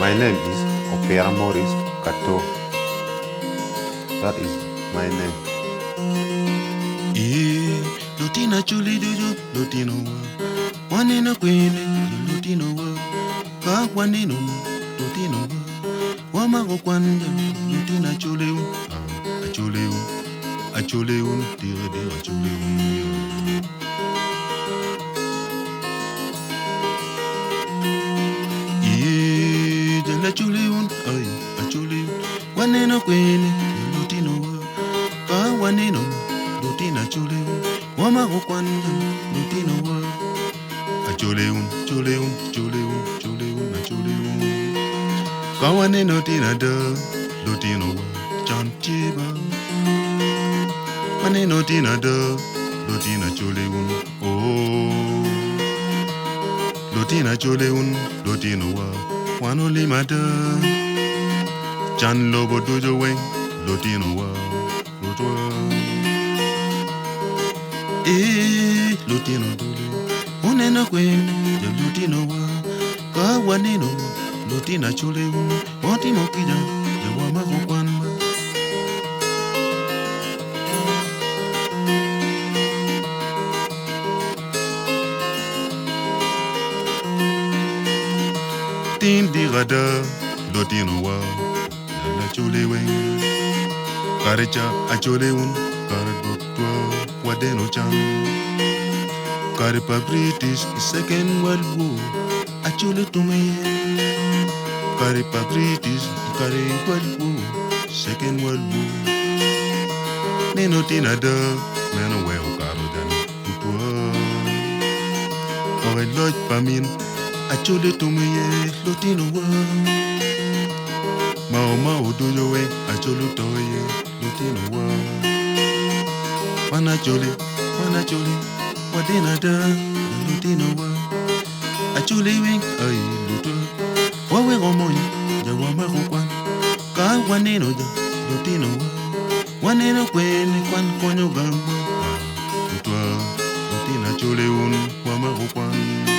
My name is Opira Morise Kato. That is my name. Lutina chuli duju, lutino wa. Wanina kwene, lutino wa. Ka wanino, lutino wa. Wama go kwanja, lutina chuli un. Achuli un, achuli un, tira de achuli un. Jala chuli un, ay, achuli un. Wanina kwene, lutino wa. Ka wanino, lutina chuli un. Wama go kwanja, lutino wa. Achuli un, chuli un, chuli un, chuli un, achuli un. Ka wanino tina da, lutino wa. Chanchiba. Wanino tina da, lutina chuli un. Oh. Lutina chuli un, lutino wa. Wano lima da. Chan lobo dojo weng, lutino wa. Lutwa. Lutino dole. Unena kwene, ya lutino wa. Ka wanino, lutina chuli un. Oti mokija, ya wama kwanba. Tin di gada, lutino wa. La chuli weng. Karicha achole un, karadotwa, wadeno chan. Karipa British, Second World War, achole tumeye. Karipa British, kari World War, Second World War. Neno tina da, meno weo karo jani, tutwa. Kore loj pamin, achole tumeye, lutino wa. Mao dojo we, acholo toye, lutino wa. Wana chole, wadena da, lutino wa. Achole wing, ay luto. Wawe gomoy, ja wama kwan. Ka waneno ja, lutino wa. Waneno kwene kwan konyo gamba. Lutwa, lutina chole un, wama kwan.